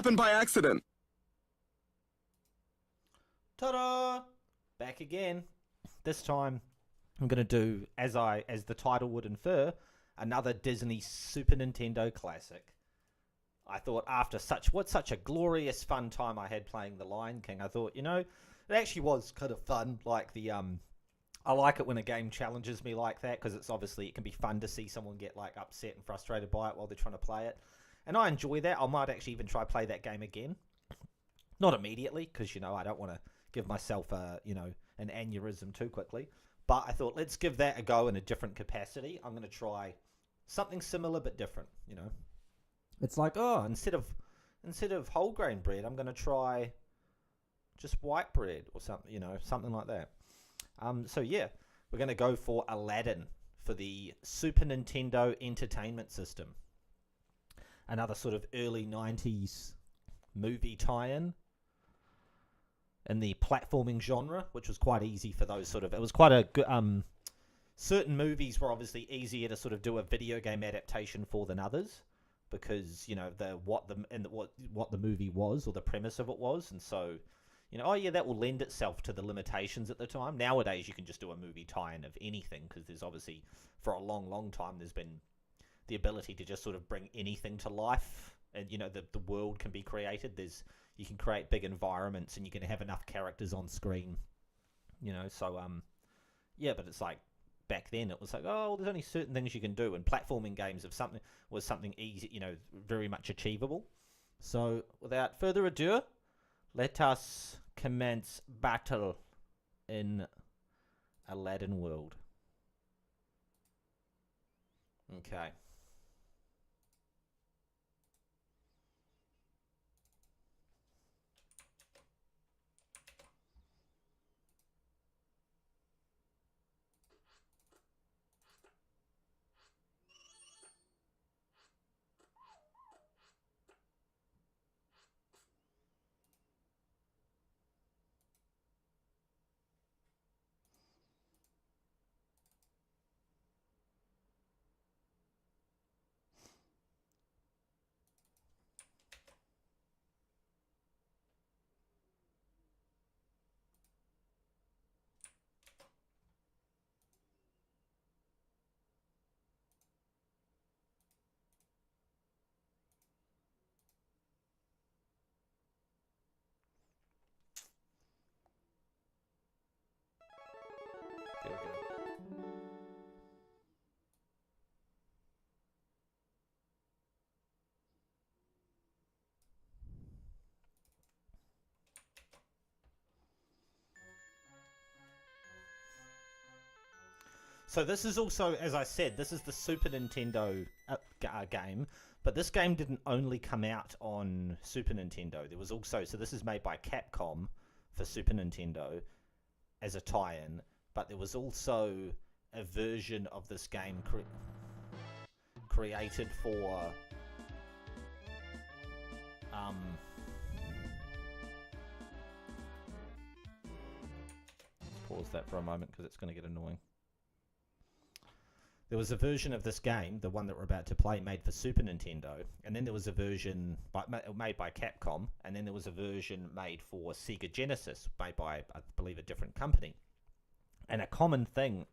happened by accident. Ta-da! Back again. This time I'm going to do, as the title would infer, another Disney Super Nintendo classic. I thought after such a glorious fun time I had playing The Lion King, I thought, it actually was kind of fun. Like I like it when a game challenges me like that, because it can be fun to see someone get like upset and frustrated by it while they're trying to play it. And I enjoy that. I might actually even try play that game again. Not immediately, because, I don't want to give myself an aneurysm too quickly. But I thought, let's give that a go in a different capacity. I'm going to try something similar but different, It's like, instead of whole grain bread, I'm going to try just white bread or something, something like that. So yeah, we're going to go for Aladdin for the Super Nintendo Entertainment System. Another sort of early 90s movie tie-in in the platforming genre, which was quite easy for those it was quite a good, certain movies were obviously easier to sort of do a video game adaptation for than others, because, what the movie was, or the premise of it was, and so, that will lend itself to the limitations at the time. Nowadays, you can just do a movie tie-in of anything, because there's obviously, for a long, long time, there's been the ability to just sort of bring anything to life, and, the world can be created. You can create big environments, and you can have enough characters on screen, but it's like, back then it was like, there's only certain things you can do, and platforming games was something easy, very much achievable. So, without further ado, let us commence battle in Aladdin world. Okay. There we go. So this is also, as I said, this is the Super Nintendo game, but this game didn't only come out on Super Nintendo. There was also, so this is made by Capcom for Super Nintendo as a tie-in, but there was also a version of this game created for pause that for a moment because it's going to get annoying. There was a version of this game, the one that we're about to play, made for Super Nintendo, and then there was a version made by Capcom, and then there was a version made for Sega Genesis, made by, I believe, a different company. And a common thing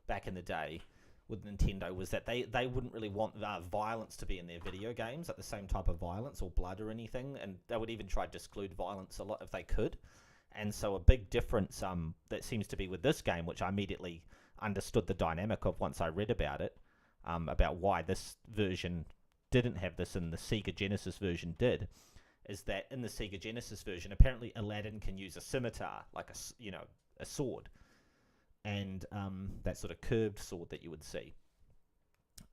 back in the day with Nintendo was that they wouldn't really want violence to be in their video games, like the same type of violence or blood or anything, and they would even try to exclude violence a lot if they could. And so a big difference that seems to be with this game, which I immediately understood the dynamic of once I read about it, about why this version didn't have this and the Sega Genesis version did, is that in the Sega Genesis version, apparently Aladdin can use a scimitar, like a sword, and that sort of curved sword that you would see.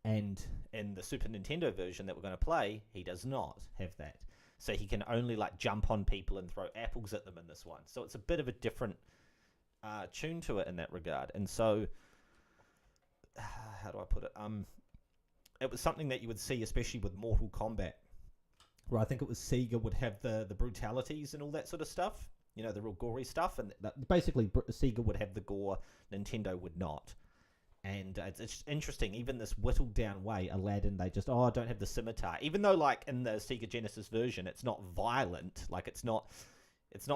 And in the Super Nintendo version that we're going to play, he does not have that. So he can only like jump on people and throw apples at them in this one. So it's a bit of a different tune to it in that regard. And so, how do I put it? It was something that you would see, especially with Mortal Kombat, where I think it was Sega would have the brutalities and all that sort of stuff, the real gory stuff, and basically Sega would have the gore, Nintendo would not. And it's interesting, even this whittled down way, Aladdin, they just, I don't have the scimitar. Even though, like, in the Sega Genesis version, it's not violent. Like, it's not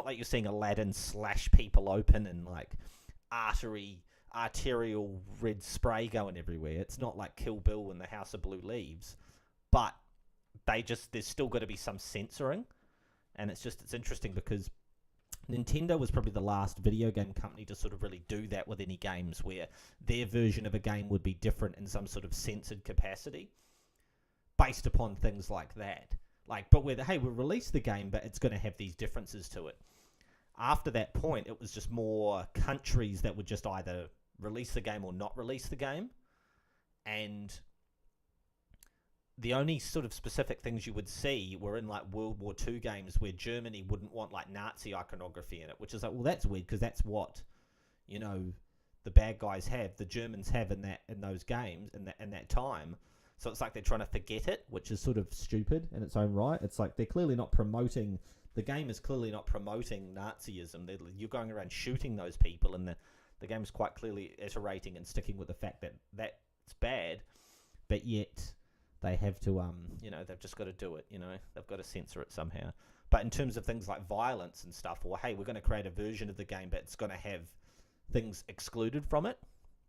like you're seeing Aladdin slash people open and, like, arterial red spray going everywhere. It's not like Kill Bill in the House of Blue Leaves. But there's still got to be some censoring. And it's interesting because Nintendo was probably the last video game company to sort of really do that with any games, where their version of a game would be different in some sort of censored capacity based upon things like that. Like, but where, hey, we'll release the game, but it's going to have these differences to it. After that point, it was just more countries that would just either release the game or not release the game. And the only sort of specific things you would see were in, like, World War II games where Germany wouldn't want, like, Nazi iconography in it, which is like, well, that's weird because that's what, you know, the bad guys have, the Germans have in those games in that time. So it's like they're trying to forget it, which is sort of stupid in its own right. It's like they're clearly not promoting, the game is clearly not promoting Nazism. You're going around shooting those people, and the game is quite clearly iterating and sticking with the fact that that's bad, but yet they have to, they've just got to do it, they've got to censor it somehow. But in terms of things like violence and stuff, or, hey, we're going to create a version of the game, but it's going to have things excluded from it.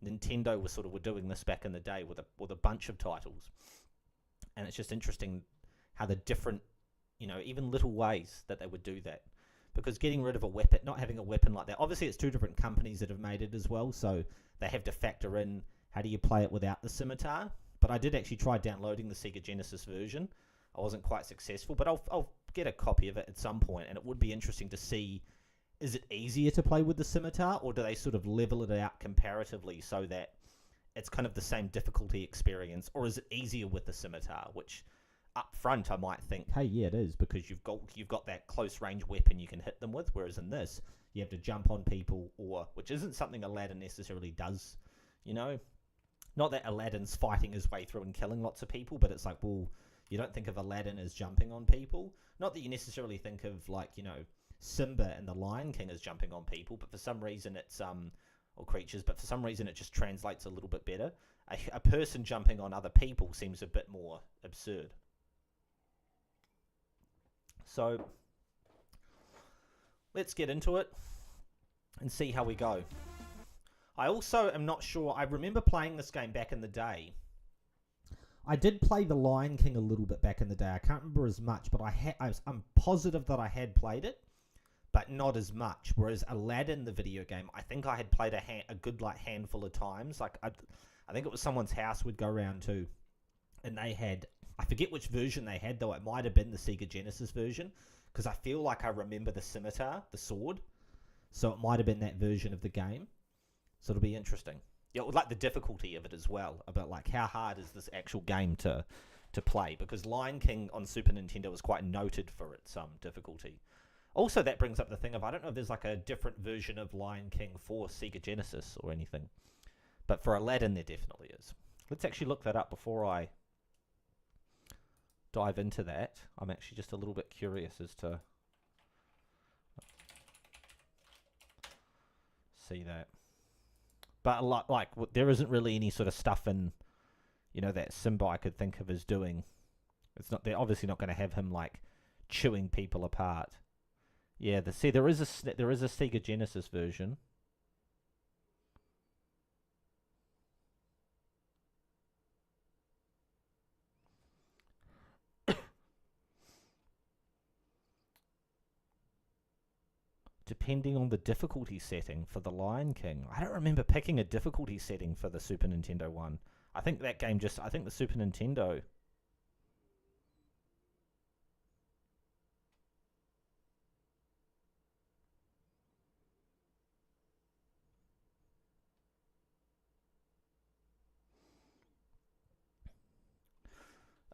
Nintendo were doing this back in the day with a bunch of titles. And it's just interesting how the different, even little ways that they would do that. Because getting rid of a weapon, not having a weapon like that, obviously it's two different companies that have made it as well, so they have to factor in how do you play it without the scimitar. But I did actually try downloading the Sega Genesis version. I wasn't quite successful, but I'll get a copy of it at some point, and it would be interesting to see, is it easier to play with the scimitar, or do they sort of level it out comparatively so that it's kind of the same difficulty experience, or is it easier with the scimitar, which up front I might think, hey, yeah, it is, because you've got that close range weapon you can hit them with, whereas in this, you have to jump on people, which isn't something Aladdin necessarily does, Not that Aladdin's fighting his way through and killing lots of people, but it's like, well, you don't think of Aladdin as jumping on people. Not that you necessarily think of, like, Simba and the Lion King as jumping on people, but for some reason it's, or creatures, but for some reason it just translates a little bit better. A person jumping on other people seems a bit more absurd. So, let's get into it and see how we go. I also am not sure. I remember playing this game back in the day. I did play The Lion King a little bit back in the day. I can't remember as much, but I'm positive that I had played it, but not as much. Whereas Aladdin, the video game, I think I had played a good handful of times. Like I think it was someone's house we'd go around to, and they had, I forget which version they had, though it might have been the Sega Genesis version, because I feel like I remember the scimitar, the sword, so it might have been that version of the game. So it'll be interesting. Yeah, like the difficulty of it as well, about like how hard is this actual game to play, because Lion King on Super Nintendo was quite noted for its difficulty. Also, that brings up the thing of, I don't know if there's like a different version of Lion King for Sega Genesis or anything, but for Aladdin there definitely is. Let's actually look that up before I dive into that. I'm actually just a little bit curious as to see that. But like there isn't really any sort of stuff in, that Simba I could think of as doing. They're obviously not going to have him like chewing people apart. Yeah, there is a Sega Genesis version. Depending on the difficulty setting for the Lion King. I don't remember picking a difficulty setting for the Super Nintendo one. I think that game I think the Super Nintendo...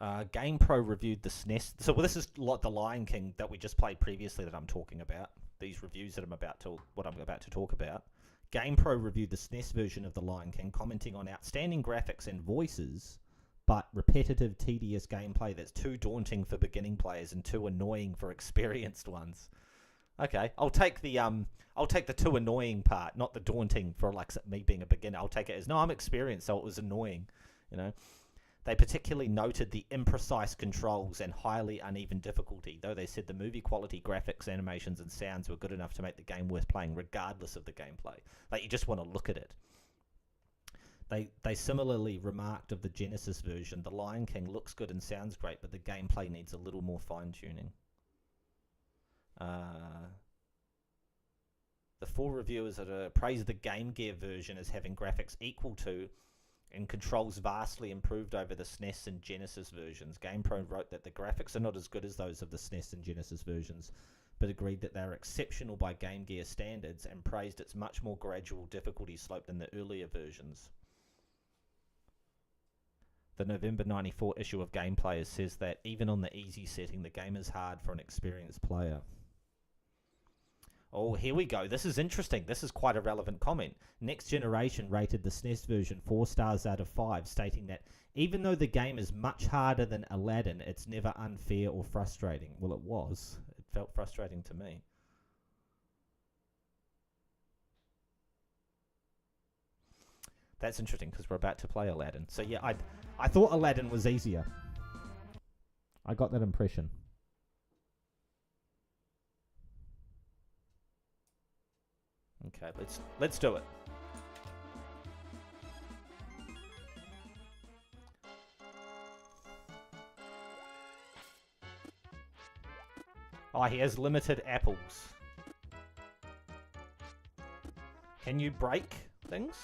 GamePro reviewed the SNES. So this is like the Lion King that we just played previously that I'm talking about. These reviews that I'm about to talk about. GamePro reviewed the SNES version of the Lion King, commenting on outstanding graphics and voices, but repetitive, tedious gameplay that's too daunting for beginning players and too annoying for experienced ones. Okay, I'll take the too annoying part, not the daunting for like me being a beginner. I'll take it as, no, I'm experienced, so it was annoying, you know. They particularly noted the imprecise controls and highly uneven difficulty, though they said the movie quality, graphics, animations, and sounds were good enough to make the game worth playing regardless of the gameplay. Like, you just want to look at it. They similarly remarked of the Genesis version, The Lion King looks good and sounds great, but the gameplay needs a little more fine-tuning. The 4 reviewers that praised the Game Gear version as having graphics equal to and controls vastly improved over the SNES and Genesis versions. GamePro wrote that the graphics are not as good as those of the SNES and Genesis versions, but agreed that they are exceptional by Game Gear standards and praised its much more gradual difficulty slope than the earlier versions. The November 94 issue of Game Players says that even on the easy setting, the game is hard for an experienced player. Oh, here we go. This is interesting. This is quite a relevant comment. Next Generation rated the SNES version 4 stars out of 5, stating that even though the game is much harder than Aladdin, it's never unfair or frustrating. Well, it was. It felt frustrating to me. That's interesting because we're about to play Aladdin. So yeah, I thought Aladdin was easier. I got that impression. Okay, let's do it. Oh, he has limited apples. Can you break things?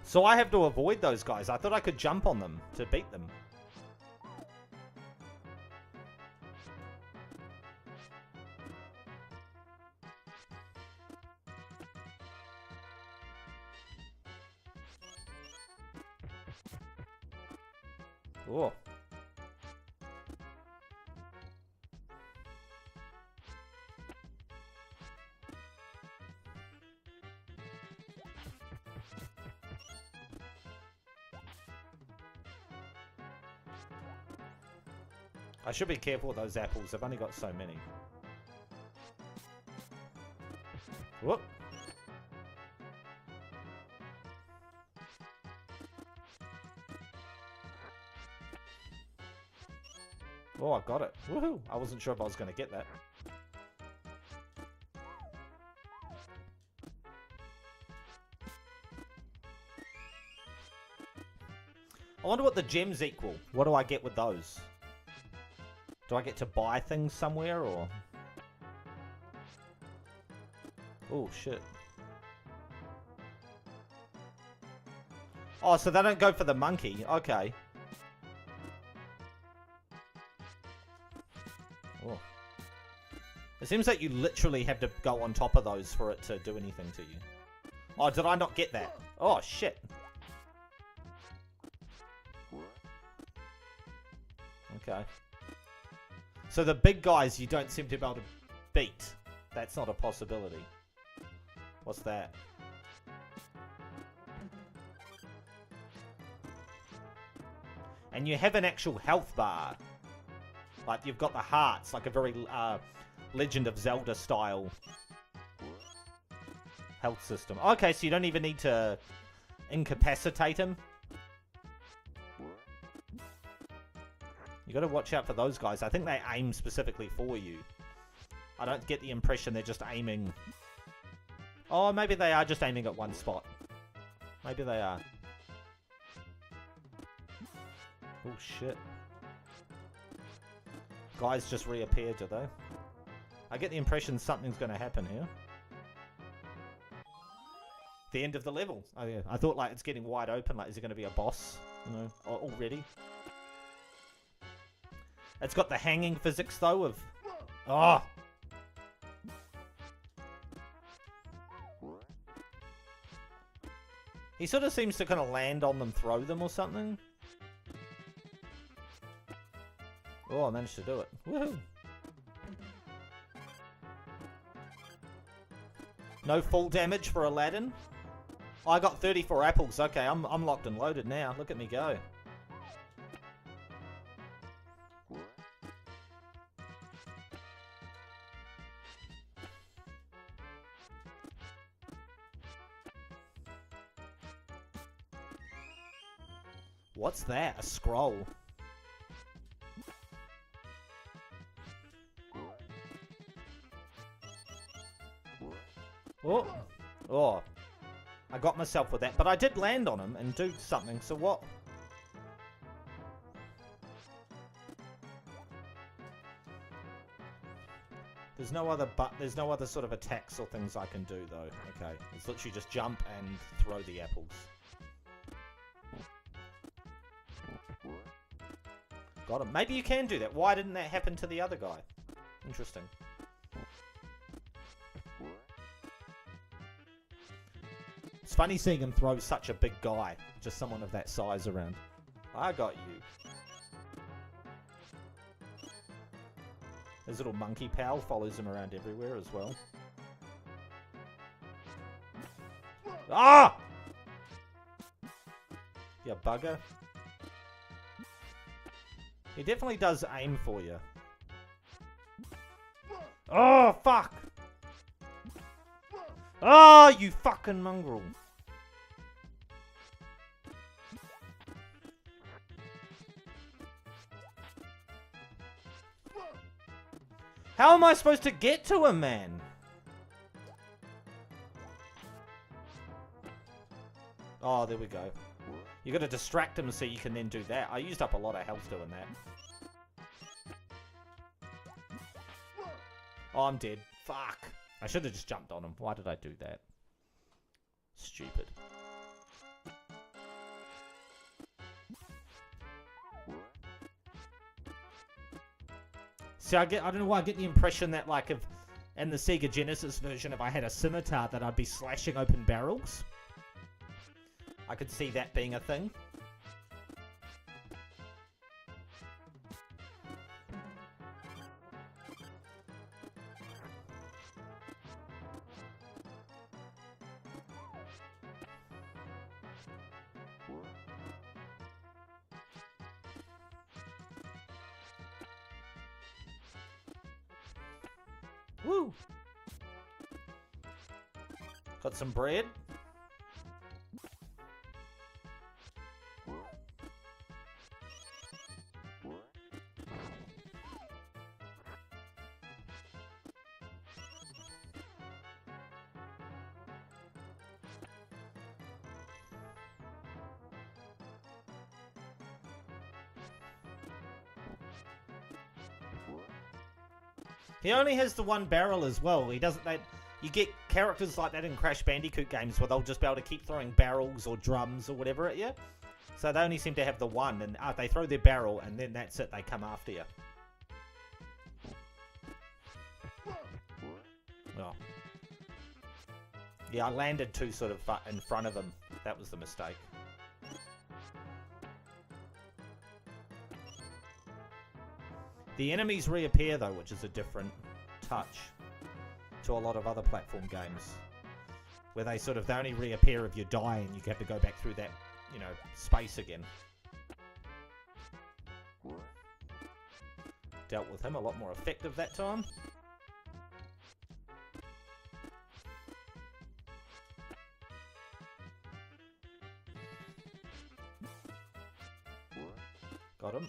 So I have to avoid those guys. I thought I could jump on them to beat them. Oh. I should be careful with those apples. I've only got so many. Whoop. Oh, I got it. Woohoo! I wasn't sure if I was going to get that. I wonder what the gems equal. What do I get with those? Do I get to buy things somewhere, or...? Oh, shit. Oh, so they don't go for the monkey. Okay. Oh. It seems like you literally have to go on top of those for it to do anything to you. Oh, did I not get that? Oh, shit. Okay. So the big guys you don't seem to be able to beat. That's not a possibility. What's that? And you have an actual health bar. Like, you've got the hearts, like a very Legend of Zelda style health system. Okay, so you don't even need to incapacitate him. You got to watch out for those guys. I think they aim specifically for you. I don't get the impression they're just aiming. Oh, maybe they are just aiming at one spot. Maybe they are. Oh, shit. Guys just reappeared, do they? I get the impression something's going to happen here. The end of the level. Oh, yeah. I thought, like, it's getting wide open. Like, is it going to be a boss? You know, already? It's got the hanging physics, though, of... Oh! He sort of seems to kind of land on them, throw them or something. Oh, I managed to do it. Woohoo! No full damage for Aladdin. I got 34 apples. Okay, I'm locked and loaded now. Look at me go. What's that? A scroll. Oh. Oh. I got myself with that, but I did land on him and do something, so what? There's no other sort of attacks or things I can do though. Okay. It's literally just jump and throw the apples. Got him. Maybe you can do that. Why didn't that happen to the other guy? Interesting. It's funny seeing him throw such a big guy. Just someone of that size around. I got you. His little monkey pal follows him around everywhere as well. Ah! You bugger. He definitely does aim for you. Oh, fuck! Oh, you fucking mongrel. How am I supposed to get to him, man? Oh, there we go. You gotta distract him so you can then do that. I used up a lot of health doing that. Oh, I'm dead. Fuck. I should have just jumped on him. Why did I do that? Stupid. See, I don't know why I get the impression that, like, if in the Sega Genesis version, if I had a scimitar, that I'd be slashing open barrels. I could see that being a thing. Woo! Got some bread. He only has the one barrel as well. He doesn't. You get characters like that in Crash Bandicoot games where they'll just be able to keep throwing barrels or drums or whatever at you. So they only seem to have the one, and they throw their barrel, and then that's it. They come after you. Oh. Yeah, I landed too sort of in front of him. That was the mistake. The enemies reappear though, which is a different touch to a lot of other platform games, where they only reappear if you die and you have to go back through that, you know, space again. Dealt with him a lot more effective that time. Got him.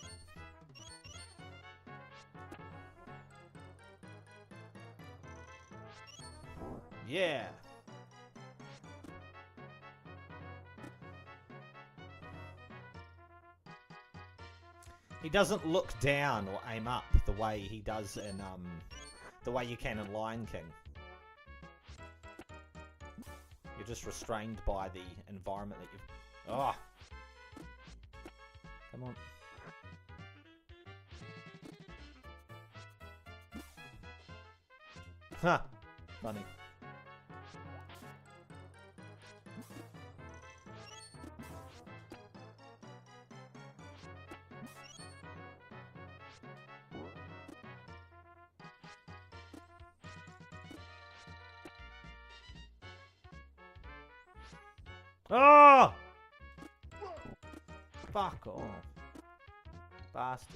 Yeah. He doesn't look down or aim up the way he does in the way you can in Lion King. You're just restrained by the environment that you've... Oh! Come on. Huh. Funny. Oh! Fuck off. Bastard.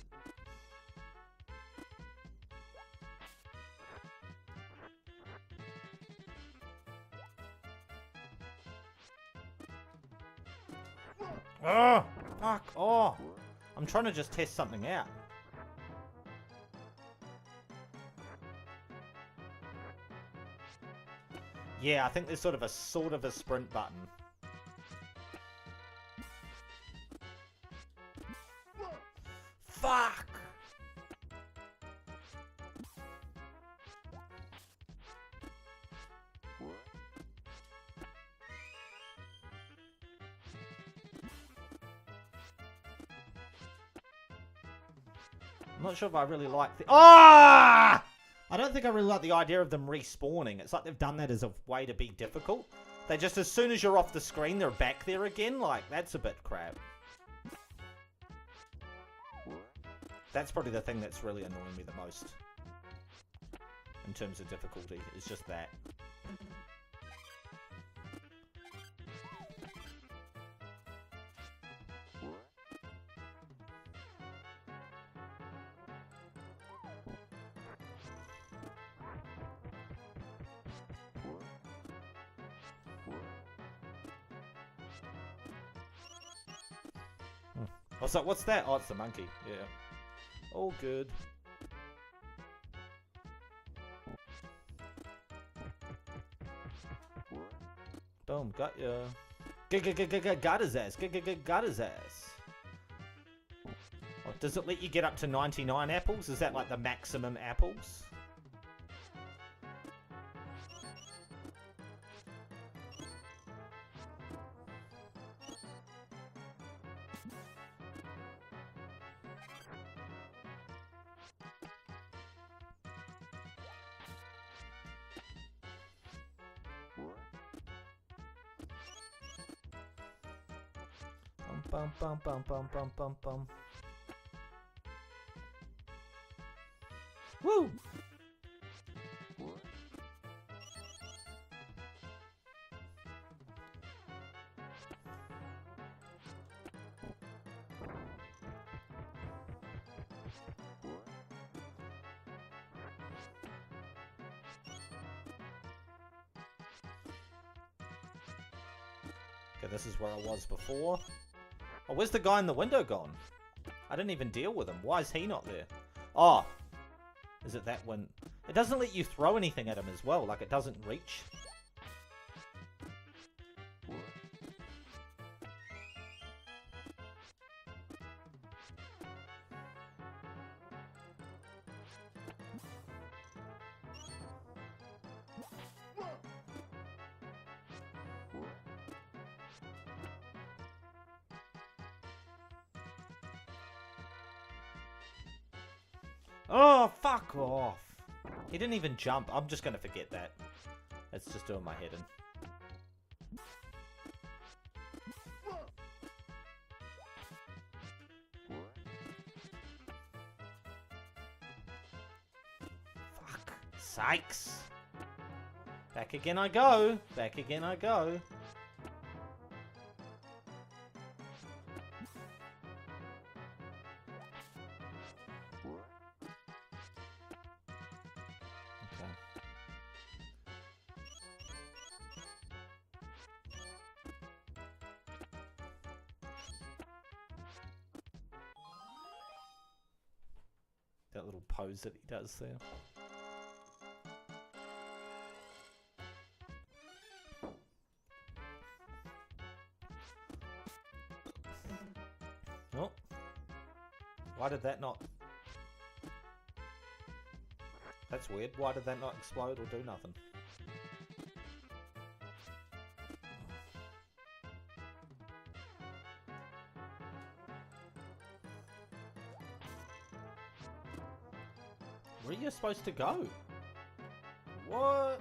Oh! Fuck off. I'm trying to just test something out. Yeah, I think there's sort of a sprint button. Fuck! I'm not sure if I really like the... Ah! I don't think I really like the idea of them respawning. It's like they've done that as a way to be difficult. They just, as soon as you're off the screen, they're back there again. Like, that's a bit crap. That's probably the thing that's really annoying me the most. In terms of difficulty, is just that. What's that? Oh, it's the monkey. Yeah. All good. Boom, got ya. Got his ass. Got his ass. Oh, does it let you get up to 99 apples? Is that like the maximum apples? Bum bum bum bum bum bum bum. Woo! Okay, this is where I was before. Oh, where's the guy in the window gone? I didn't even deal with him. Why is he not there? Oh. Is it that one? It doesn't let you throw anything at him as well. Like, it doesn't reach. Oh, fuck off. He didn't even jump. I'm just going to forget that. It's just doing my head in. Fuck. Sykes. Back again I go. Back again I go. That little pose that he does there. Oh. Why did that not... That's weird. Why did that not explode or do nothing? Where are you supposed to go? What?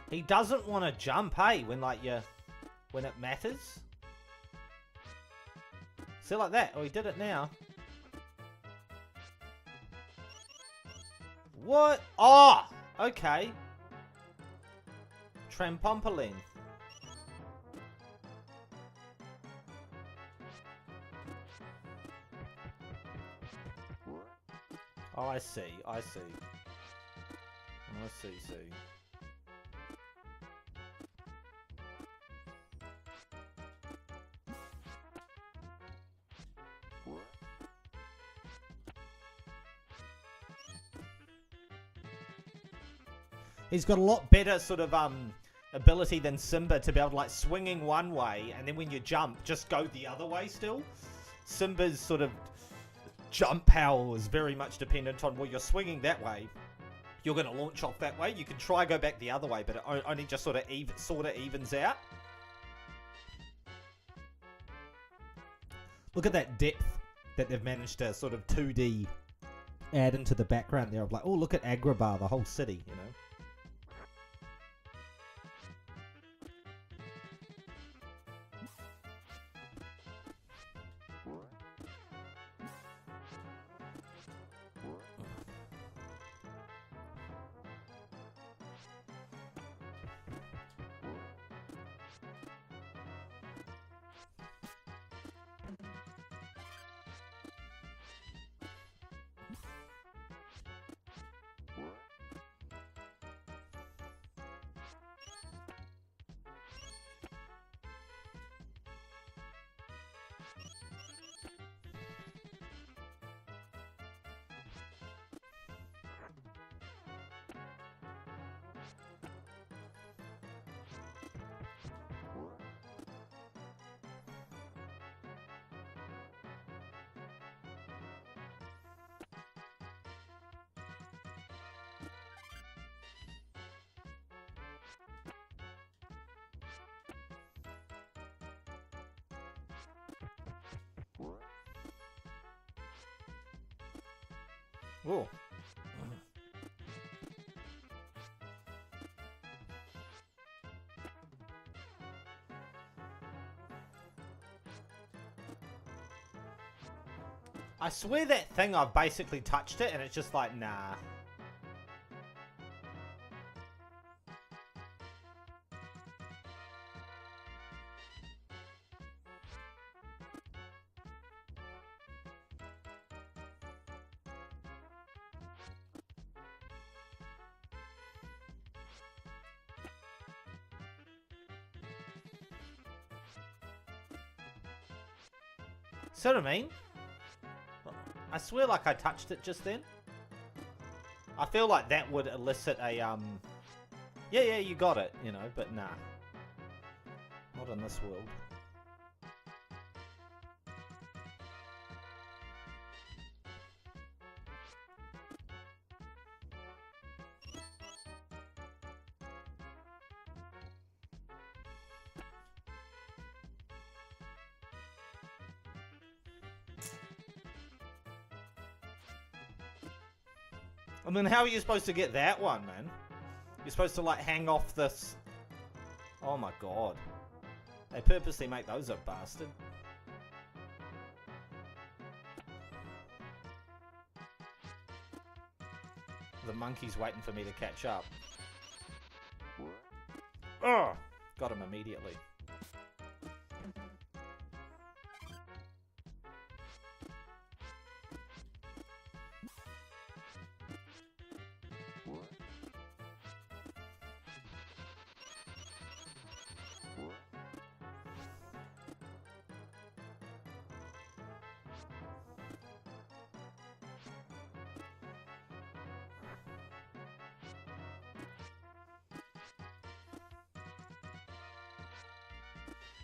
He doesn't want to jump, hey, when like when it matters. See, like that. Oh, he did it now. What? Oh! Okay. Trampoline. Oh, I see. I see. I see. He's got a lot better sort of ability than Simba to be able to like swinging one way and then when you jump just go the other way still. Simba's sort of jump power is very much dependent on, well, you're swinging that way, you're going to launch off that way. You can try go back the other way, but it only just sort of evens out. Look at that depth that they've managed to sort of 2D add into the background there of like, oh, look at Agrabah, the whole city, you know. Whoa. I swear that thing, I've basically touched it and it's just like, nah. See what I mean? I swear like I touched it just then. I feel like that would elicit a, yeah, you got it, you know, but nah. Not in this world. I mean, how are you supposed to get that one, man? You're supposed to, like, hang off this... Oh my god. They purposely make those a bastard. The monkey's waiting for me to catch up. Oh! Got him immediately.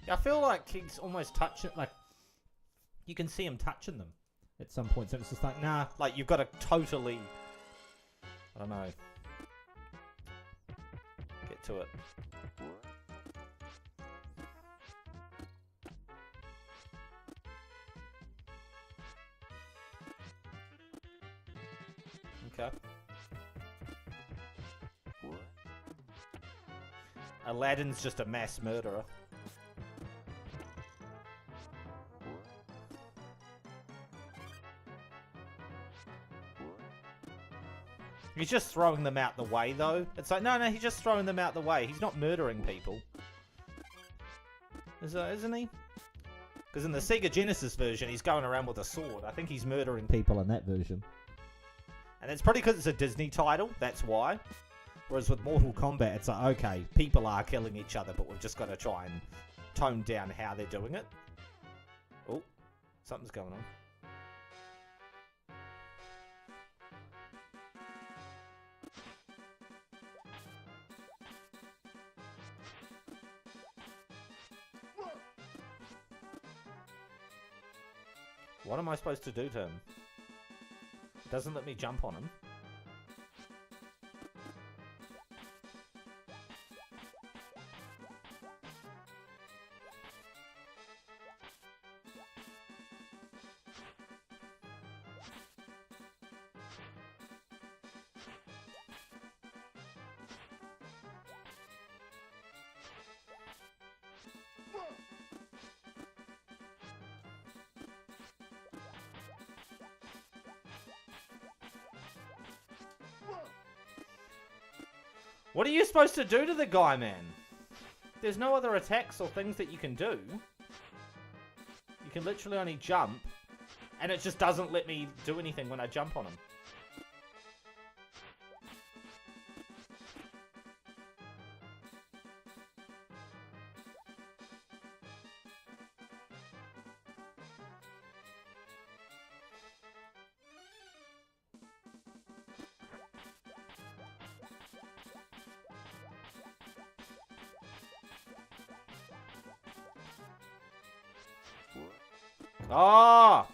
I feel like he's almost touching, like, you can see him touching them at some point, so it's just like, nah, like, you've got to totally, I don't know, get to it. Okay. Aladdin's just a mass murderer. He's just throwing them out the way, though. It's like, no, he's just throwing them out the way. He's not murdering people. Isn't he? Because in the Sega Genesis version, he's going around with a sword. I think he's murdering people in that version. And it's probably because it's a Disney title, that's why. Whereas with Mortal Kombat, it's like, okay, people are killing each other, but we've just got to try and tone down how they're doing it. Oh, something's going on. What am I supposed to do to him? It doesn't let me jump on him. What are you supposed to do to the guy, man? There's no other attacks or things that you can do. You can literally only jump, and it just doesn't let me do anything when I jump on him. Oh!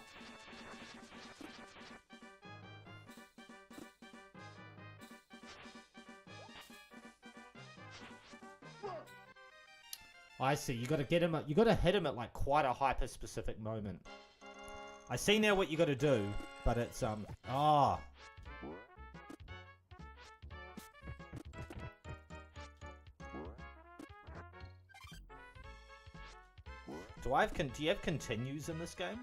I see. You got to get him. You got to hit him at like quite a hyper-specific moment. I see now what you got to do, but it's oh. Do you have continues in this game?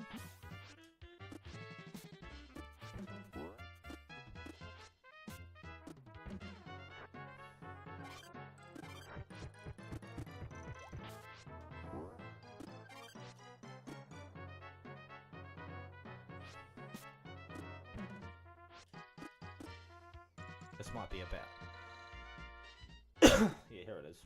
This might be about. Yeah, here it is.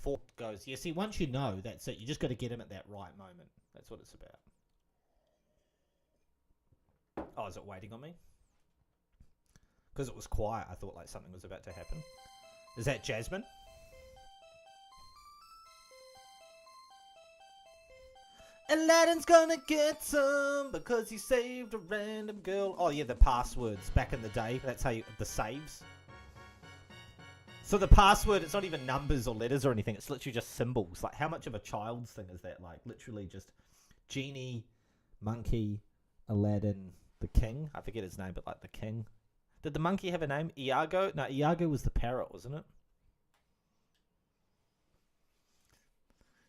Fork goes. Yeah, see, once you know, that's it. You just got to get him at that right moment. That's what it's about. Oh, is it waiting on me? Because it was quiet, I thought like something was about to happen. Is that Jasmine? Aladdin's gonna get some because he saved a random girl. Oh yeah, the passwords back in the day. That's how you, the saves. So the password, it's not even numbers or letters or anything. It's literally just symbols. Like, how much of a child's thing is that? Like, literally just genie, monkey, Aladdin, the king. I forget his name, but like the king. Did the monkey have a name? Iago? No, Iago was the parrot, wasn't it?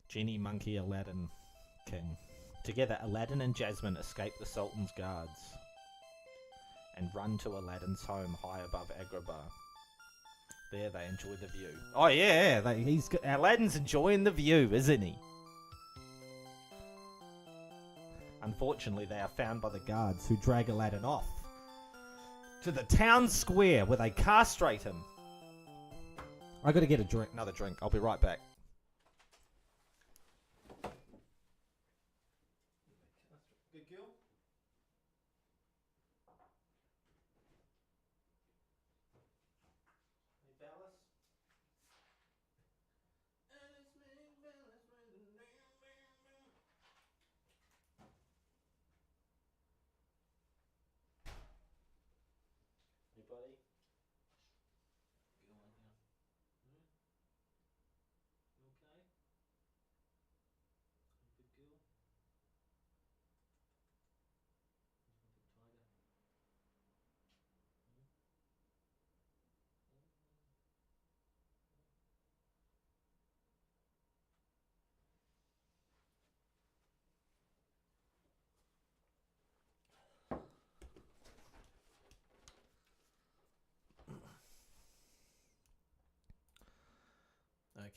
Genie, monkey, Aladdin, king. Together, Aladdin and Jasmine escape the Sultan's guards and run to Aladdin's home high above Agrabah. There, they enjoy the view. Oh yeah, Aladdin's enjoying the view, isn't he? Unfortunately, they are found by the guards, who drag Aladdin off to the town square, where they castrate him. I gotta get another drink. I'll be right back. Good girl.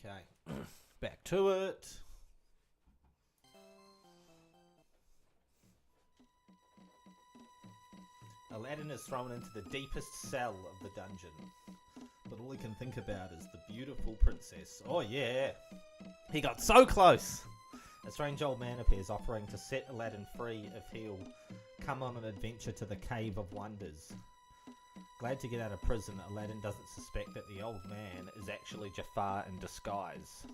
Okay. Back to it. Aladdin is thrown into the deepest cell of the dungeon. But all he can think about is the beautiful princess. Oh yeah! He got so close! A strange old man appears, offering to set Aladdin free if he'll come on an adventure to the Cave of Wonders. Glad to get out of prison, Aladdin doesn't suspect that the old man is actually Jafar in disguise.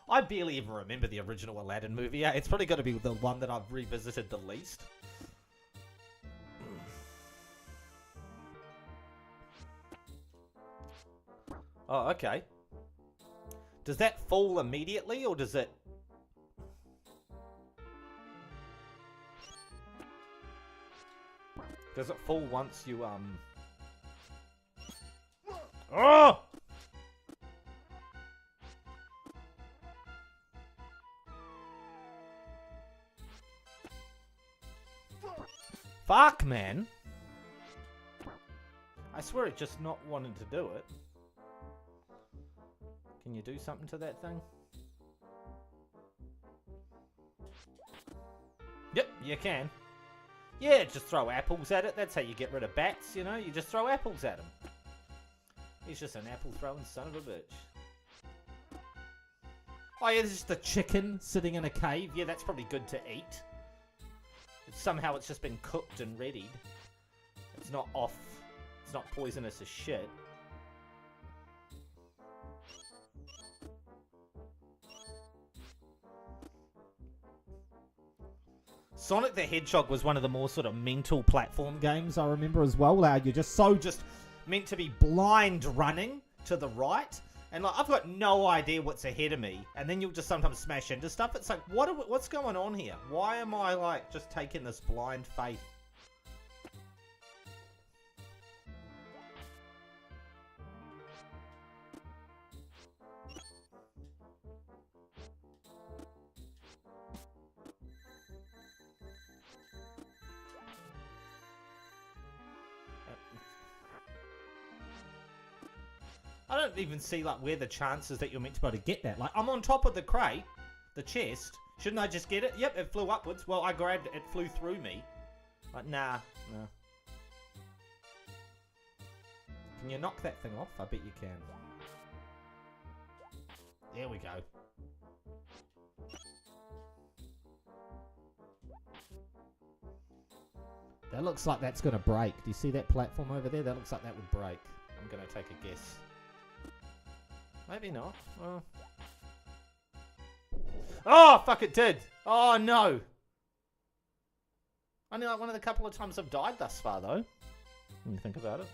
I barely even remember the original Aladdin movie. It's probably got to be the one that I've revisited the least. Oh, okay. Does that fall immediately, or does it... Does it fall once you, Oh! Fuck, man. I swear it just not wanting to do it. Can you do something to that thing? Yep, you can. Yeah, just throw apples at it. That's how you get rid of bats, you know? You just throw apples at him. He's just an apple-throwing son of a bitch. Oh yeah, there's just a chicken sitting in a cave. Yeah, that's probably good to eat. Somehow it's just been cooked and readied. It's not off. It's not poisonous as shit. Sonic the Hedgehog was one of the more sort of mental platform games I remember as well. You're just meant to be blind running to the right. And like, I've got no idea what's ahead of me. And then you'll just sometimes smash into stuff. It's like, what's going on here? Why am I like just taking this blind faith? I don't even see like where the chances that you're meant to be able to get that. Like, I'm on top of the crate, the chest. Shouldn't I just get it? Yep, it flew upwards. Well, I grabbed it. It flew through me. Like, nah. Can you knock that thing off? I bet you can. There we go. That looks like that's going to break. Do you see that platform over there? That looks like that would break. I'm going to take a guess. Maybe not. Oh, fuck, it did. Oh, no. Only like one of the couple of times I've died thus far, though. When you think about it.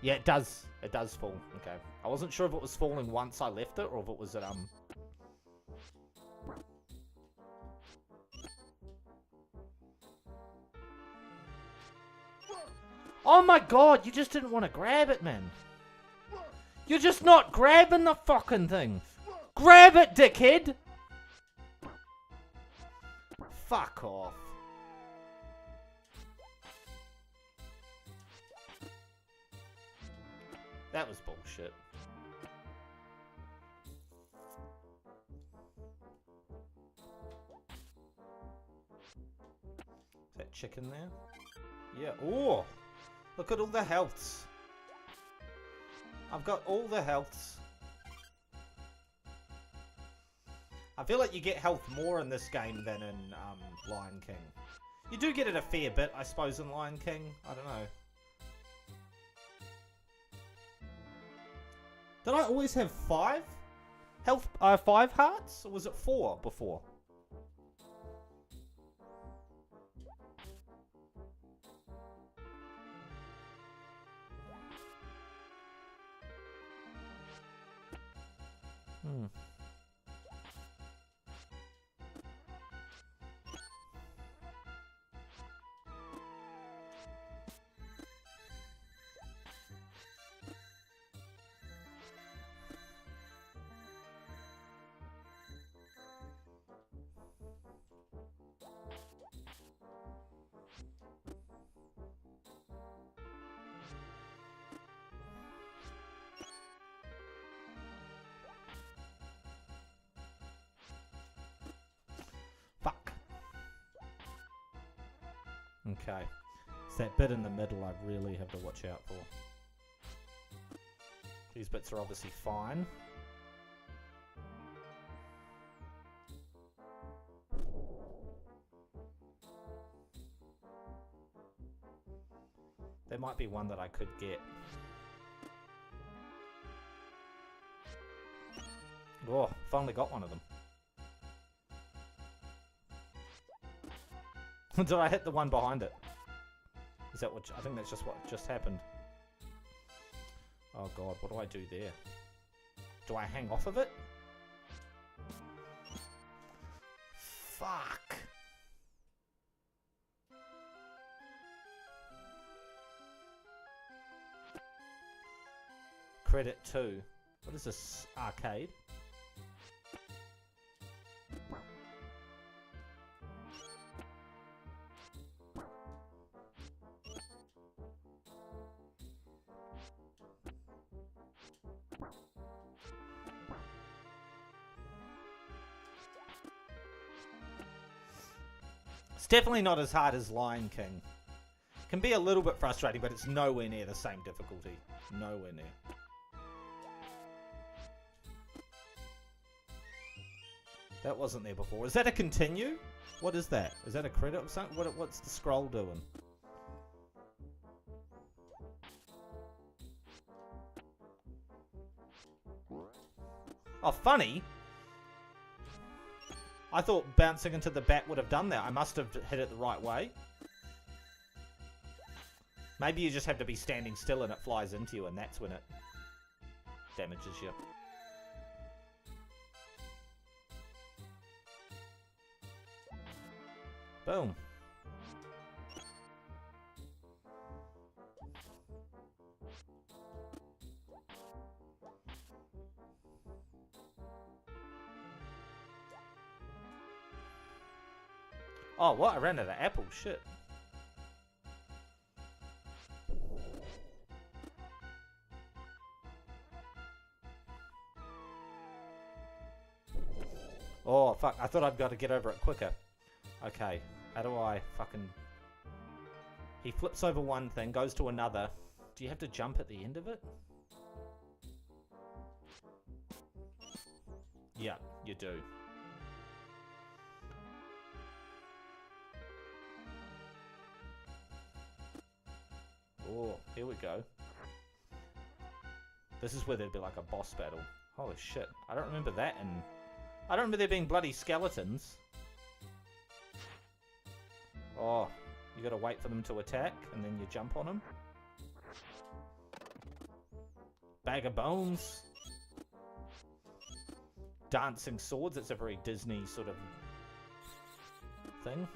Yeah, it does. It does fall. Okay. I wasn't sure if it was falling once I left it, or if it was at, Oh my god, you just didn't want to grab it, man. You're just not grabbing the fucking thing. Grab it, dickhead! Fuck off. That was bullshit. Is that chicken there? Yeah. Oh! Look at all the healths. I've got all the healths. I feel like you get health more in this game than in Lion King. You do get it a fair bit, I suppose, in Lion King. I don't know. Did I always have 5 health? 5 hearts? Or was it 4 before? Okay. It's that bit in the middle I really have to watch out for. These bits are obviously fine. There might be one that I could get. Oh, finally got one of them. Did I hit the one behind it? Is that what... I think that's just what just happened. Oh god, what do I do there? Do I hang off of it? Fuck. Credit 2. What is this? Arcade? It's definitely not as hard as Lion King. Can be a little bit frustrating, but it's nowhere near the same difficulty. Nowhere near. That wasn't there before. Is that a continue? What is that? Is that a credit or something? What's the scroll doing? Oh, funny. I thought bouncing into the bat would have done that. I must have hit it the right way. Maybe you just have to be standing still and it flies into you, and that's when it damages you. Boom. Oh, what? I ran out of apples. Shit. Oh, fuck. I thought I'd got to get over it quicker. Okay. How do I fucking... He flips over one thing, goes to another. Do you have to jump at the end of it? Yeah, you do. Oh, here we go. This is where there'd be like a boss battle. Holy shit. I don't remember that, and I don't remember there being bloody skeletons. Oh, you gotta wait for them to attack, and then you jump on them. Bag of bones. Dancing swords. That's a very Disney sort of thing.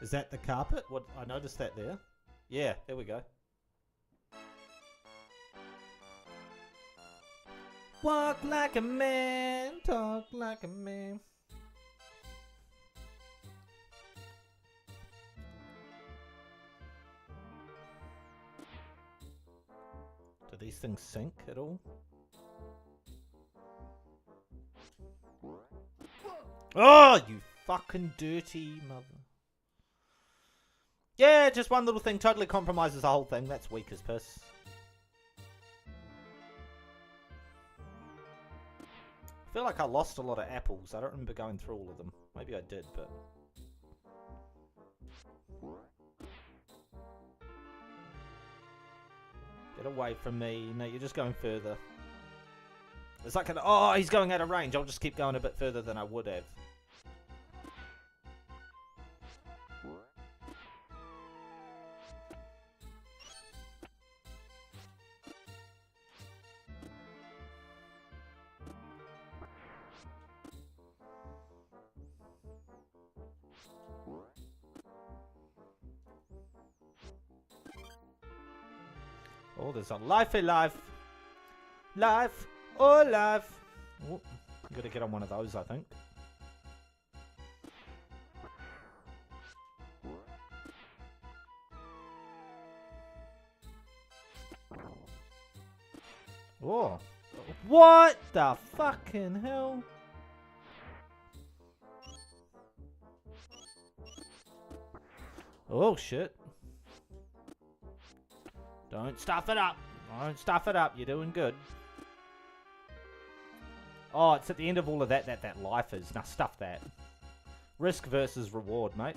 Is that the carpet? What, I noticed that there. Yeah, there we go. Walk like a man, talk like a man. Do these things sink at all? Oh, you fucking dirty mother. Yeah, just one little thing totally compromises the whole thing. That's weak as piss. I feel like I lost a lot of apples. I don't remember going through all of them. Maybe I did, but... Get away from me. No, you're just going further. It's like an... Oh, he's going out of range. I'll just keep going a bit further than I would have. Oh, there's a life alive. Life, oh life. Oh, I'm gonna get on one of those, I think. Oh, What the fucking hell? Oh shit. Don't stuff it up. Don't stuff it up. You're doing good. Oh, it's at the end of all of that that life is. Now stuff that. Risk versus reward, mate.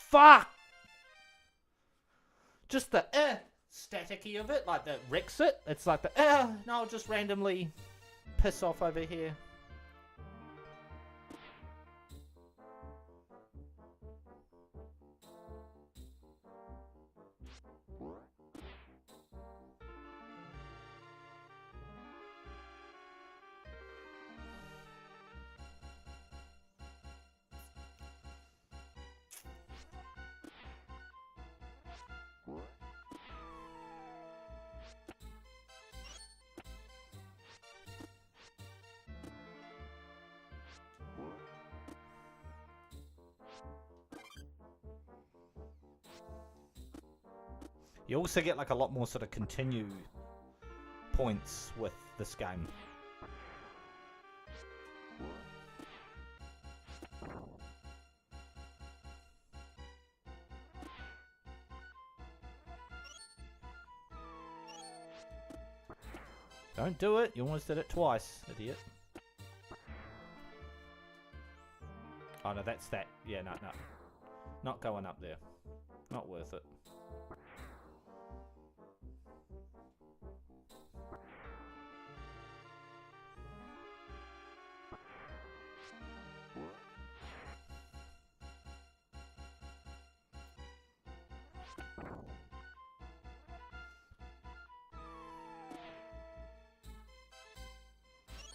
Fuck! Just the staticky of it, like the wrecks it. It's like the no, I'll just randomly piss off over here. You also get like a lot more sort of continue points with this game. Don't do it. You almost did it twice, idiot. Oh no, that's that. Yeah, no. Not going up there. Not worth it.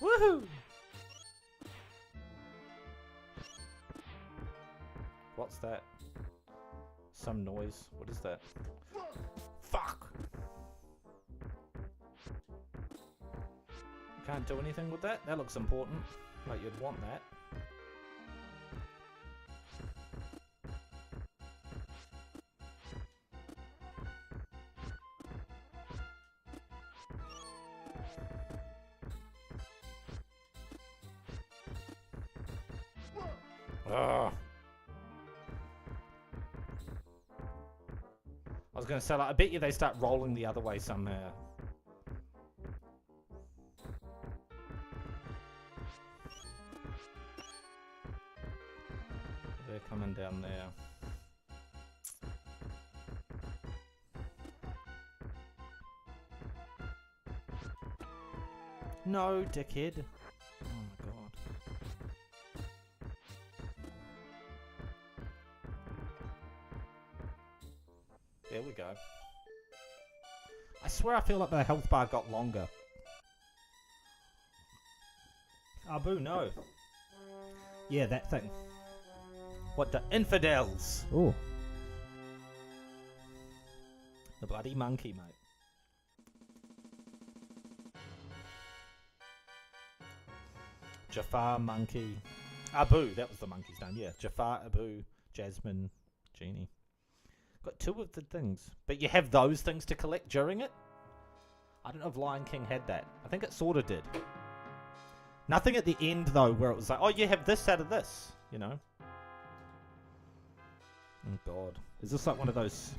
Woohoo! What's that? Some noise. What is that? Fuck! Can't do anything with that? That looks important. Like you'd want that. Ugh. I was gonna say, like, I bet you they start rolling the other way somehow. They're coming down there. No, dickhead. Oh my god. There we go. I swear I feel like the health bar got longer. Abu, no. Yeah, that thing. What the infidels? Oh. The bloody monkey, mate. Jafar, monkey. Abu, that was the monkey's name, yeah. Jafar, Abu, Jasmine, Genie. Got two of the things. But you have those things to collect during it? I don't know if Lion King had that. I think it sort of did. Nothing at the end, though, where it was like, oh, you have this out of this, you know? Oh, God. Is this like one of those...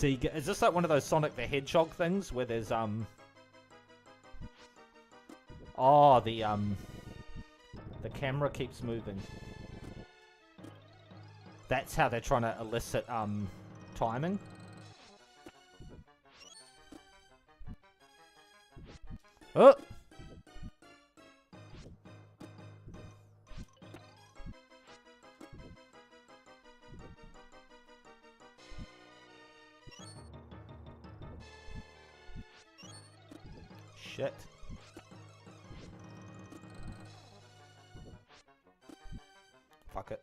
Is this like one of those Sonic the Hedgehog things where there's, Oh, the camera keeps moving. That's how they're trying to elicit, timing. Oh! Shit. Fuck it.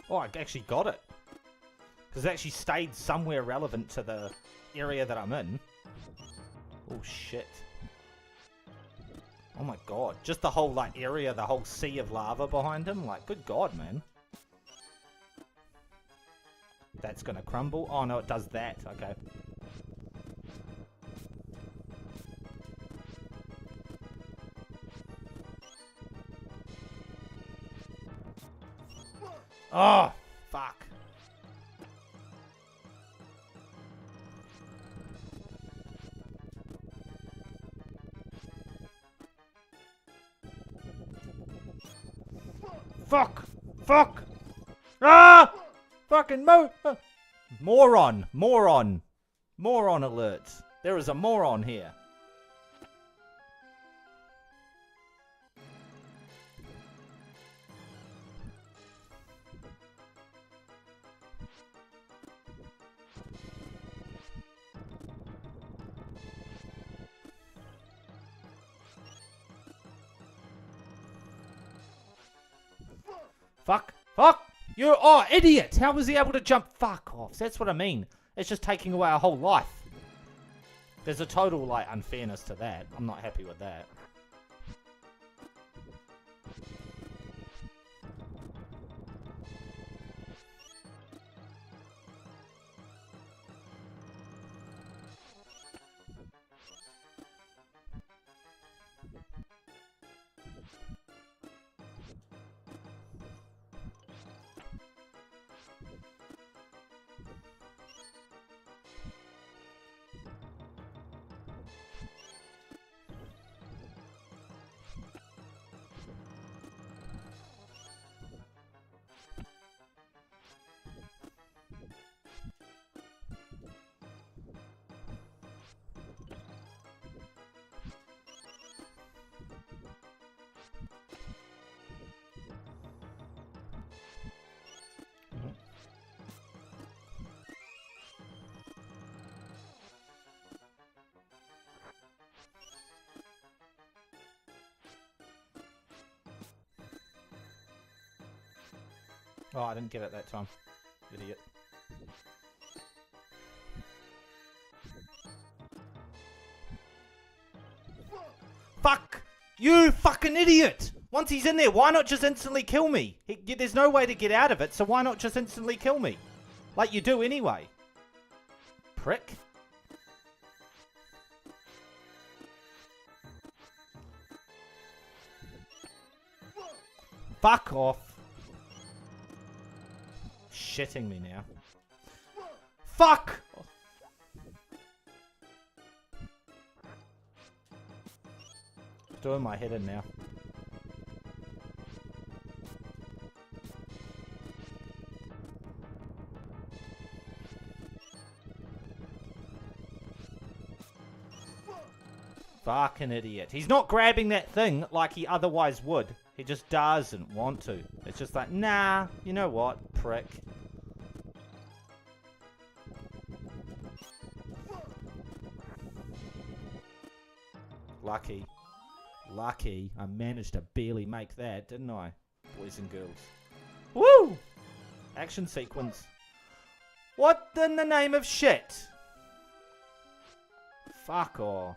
Oh, I actually got it. Because it actually stayed somewhere relevant to the area that I'm in. Oh, shit. Oh, my God. Just the whole, like, area, the whole sea of lava behind him. Like, good God, man. That's gonna crumble. Oh, no, it does that. Okay. Oh, fuck. Fuck! Fuck! Ah! Fucking moron! Moron! Moron alerts. There is a moron here. Fuck! Fuck! You oh, idiot! How was he able to jump? Fuck off. That's what I mean. It's just taking away our whole life. There's a total, like, unfairness to that. I'm not happy with that. Oh, I didn't get it that time. Idiot. Fuck! You fucking idiot! Once he's in there, why not just instantly kill me? There's no way to get out of it, so why not just instantly kill me? Like you do anyway. Prick. Fuck off. Shitting me now. Fuck! Doing my head in now. Fucking idiot. He's not grabbing that thing like he otherwise would. He just doesn't want to. It's just like, nah, you know what, prick. Lucky. Lucky. I managed to barely make that, didn't I? Boys and girls. Woo! Action sequence. What in the name of shit? Fuck off.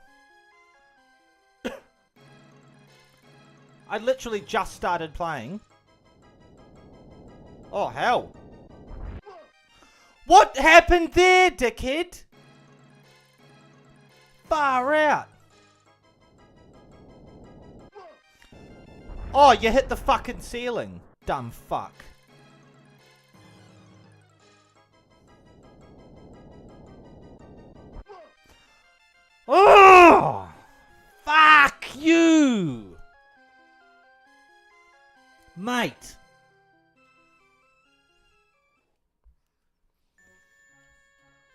I literally just started playing. Oh, hell. What happened there, dickhead? Far out. Oh, you hit the fucking ceiling. Dumb fuck. Oh! Fuck you! Mate.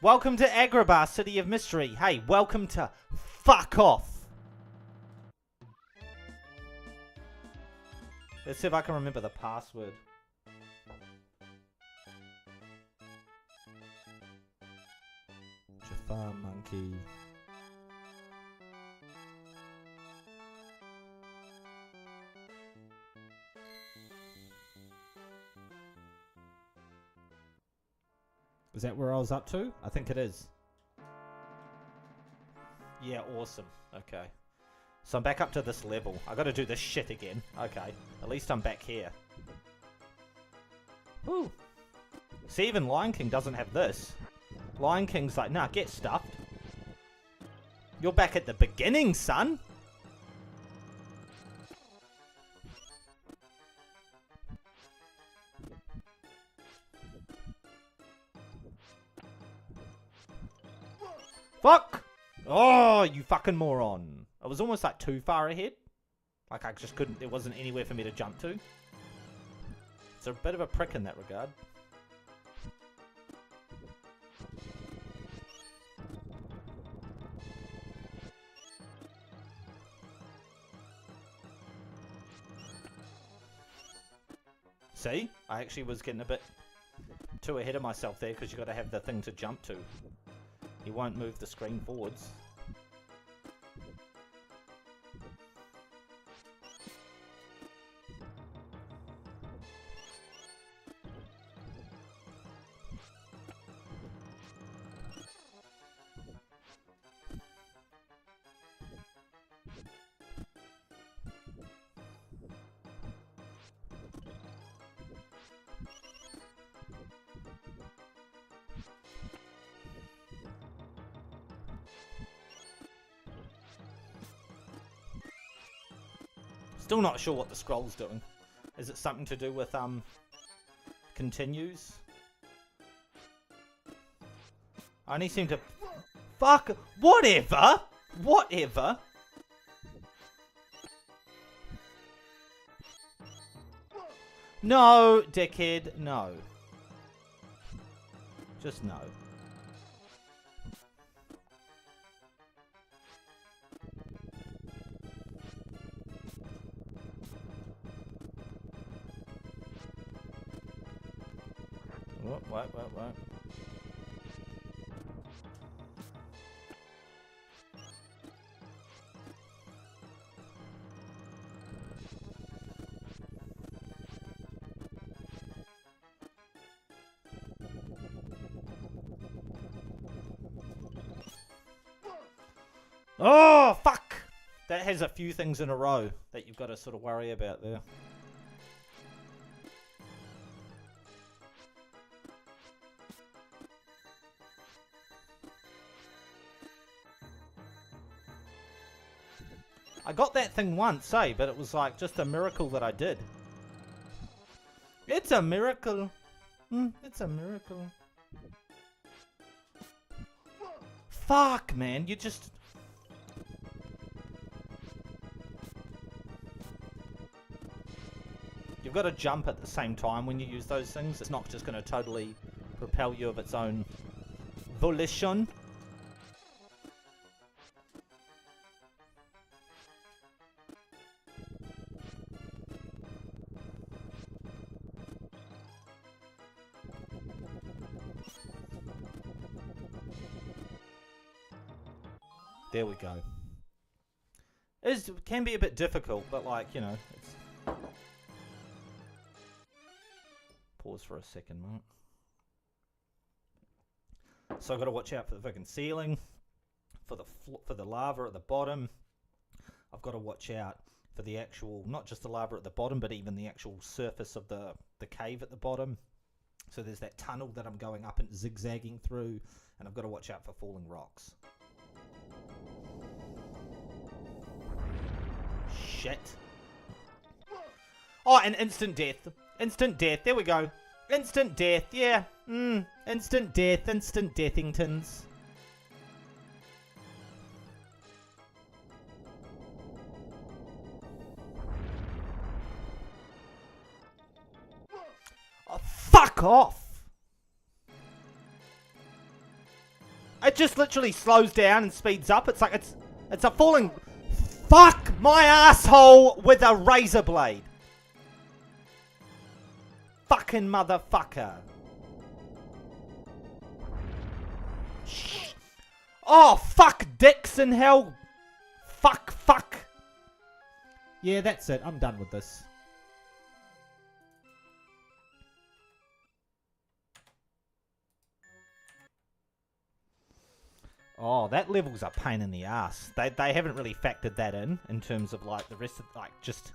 Welcome to Agrabah, City of Mystery. Hey, welcome to fuck off. Let's see if I can remember the password. Jafar monkey. Is that where I was up to? I think it is. Yeah, awesome. Okay. So I'm back up to this level. I gotta do this shit again. Okay. At least I'm back here. Woo. See, even Lion King doesn't have this. Lion King's like, nah, get stuffed. You're back at the beginning, son. Fuck! Oh, you fucking moron. I was almost like too far ahead. Like I just couldn't, there wasn't anywhere for me to jump to. It's a bit of a prick in that regard. See? I actually was getting a bit too ahead of myself there because you got to have the thing to jump to. You won't move the screen forwards. Still not sure what the scroll's doing. Is it something to do with, continues? I only seem to... Fuck! Whatever! Whatever! No, dickhead, no. Just no. What? Oh, fuck! That has a few things in a row that you've got to sort of worry about there. I got that thing once, eh? But it was like just a miracle that I did. It's a miracle. It's a miracle. Fuck, man. You just... You've got to jump at the same time when you use those things. It's not just going to totally propel you of its own volition. There we go. It can be a bit difficult, but like, you know, it's... Pause for a second, mate. So I've got to watch out for the fucking ceiling, for the lava at the bottom. I've got to watch out for the actual, not just the lava at the bottom, but even the actual surface of the cave at the bottom. So there's that tunnel that I'm going up and zigzagging through, and I've got to watch out for falling rocks. Shit. Oh, and instant death. Instant death. There we go. Instant death. Yeah. Instant death. Instant deathingtons. Oh, fuck off. It just literally slows down and speeds up. It's like it's a falling... Fuck my asshole with a razor blade. Fucking motherfucker. Oh, fuck dicks in hell. Fuck. Yeah, that's it. I'm done with this. Oh, that level's a pain in the ass. They haven't really factored that in terms of like the rest of like just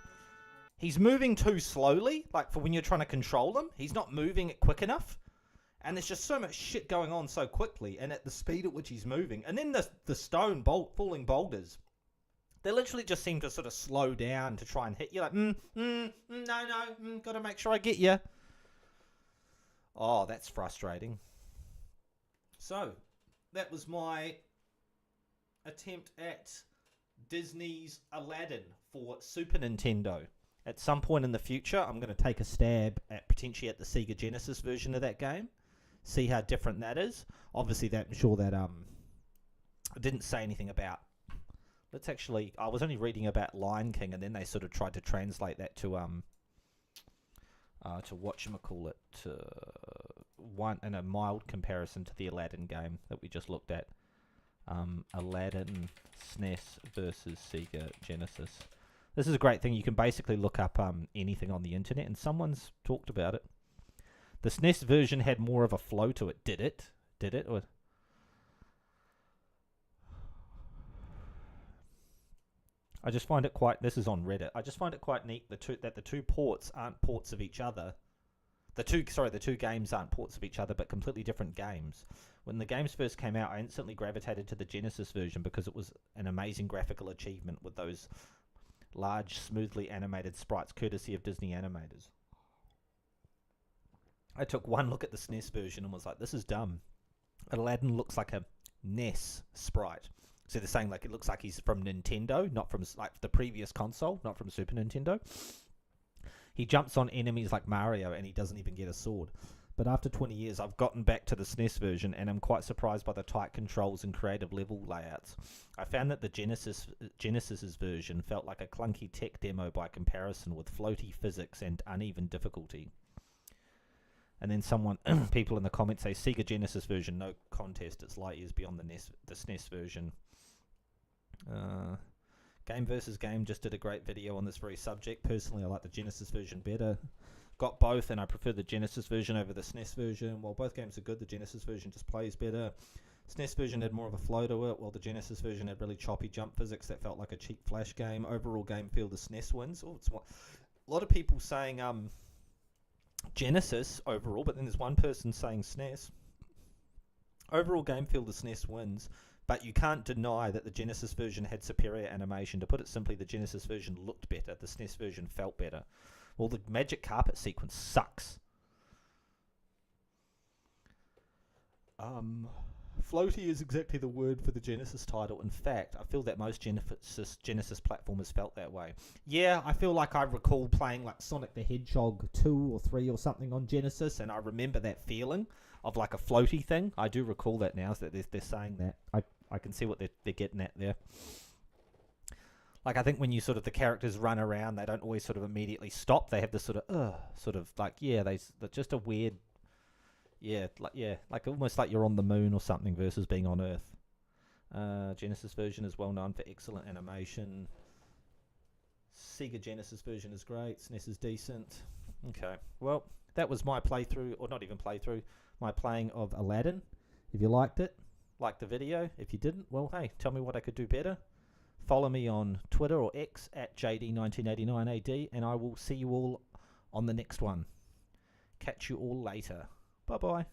he's moving too slowly. Like for when you're trying to control him, he's not moving it quick enough. And there's just so much shit going on so quickly, and at the speed at which he's moving. And then the stone falling boulders, they literally just seem to sort of slow down to try and hit you. Like, gotta make sure I get you. Oh, that's frustrating. So, that was my attempt at Disney's Aladdin for Super Nintendo. At some point in the future, I'm going to take a stab at potentially at the Sega Genesis version of that game. See how different that is. Obviously, I'm sure that I didn't say anything about. Let's actually. I was only reading about Lion King, and then they sort of tried to translate that to whatchamacallit, one in a mild comparison to the Aladdin game that we just looked at. Aladdin SNES versus Sega Genesis. This is a great thing. You can basically look up anything on the internet, and someone's talked about it. The SNES version had more of a flow to it. Did it? Did it? Or I just find it quite. This is on Reddit. I just find it quite neat that the two ports aren't ports of each other. The two games aren't ports of each other, but completely different games. When the games first came out, I instantly gravitated to the Genesis version because it was an amazing graphical achievement with those large, smoothly animated sprites, courtesy of Disney animators. I took one look at the SNES version and was like, this is dumb. Aladdin looks like a NES sprite. So they're saying like it looks like he's from Nintendo, not from like the previous console, not from Super Nintendo. He jumps on enemies like Mario and he doesn't even get a sword. But after 20 years, I've gotten back to the SNES version and I'm quite surprised by the tight controls and creative level layouts. I found that the Genesis's version felt like a clunky tech demo by comparison, with floaty physics and uneven difficulty. And then people in the comments say, Sega Genesis version, no contest, it's light years beyond the SNES version. Game vs. Game just did a great video on this very subject. Personally, I like the Genesis version better. Got both, and I prefer the Genesis version over the SNES version. While both games are good, the Genesis version just plays better. SNES version had more of a flow to it, while the Genesis version had really choppy jump physics that felt like a cheap flash game. Overall game feel, the SNES wins. A lot of people saying Genesis overall, but then there's one person saying SNES. Overall game feel, the SNES wins, but you can't deny that the Genesis version had superior animation. To put it simply, the Genesis version looked better, the SNES version felt better. Well, the magic carpet sequence sucks. Floaty is exactly the word for the Genesis title. In fact, I feel that most Genesis platformers felt that way. Yeah, I feel like I recall playing like Sonic the Hedgehog 2 or 3 or something on Genesis, and I remember that feeling of like a floaty thing. I do recall that now, so that they're saying that. I can see what they're getting at there. Like, I think when you sort of, the characters run around, they don't always sort of immediately stop. They have this sort of like, yeah, they're just a weird, like almost like you're on the moon or something versus being on Earth. Genesis version is well known for excellent animation. Sega Genesis version is great. SNES is decent. Okay, well, that was my playthrough, or not even playthrough, my playing of Aladdin. If you liked it, like the video. If you didn't, well, hey, tell me what I could do better. Follow me on Twitter or X at JD1989AD, and I will see you all on the next one. Catch you all later. Bye-bye.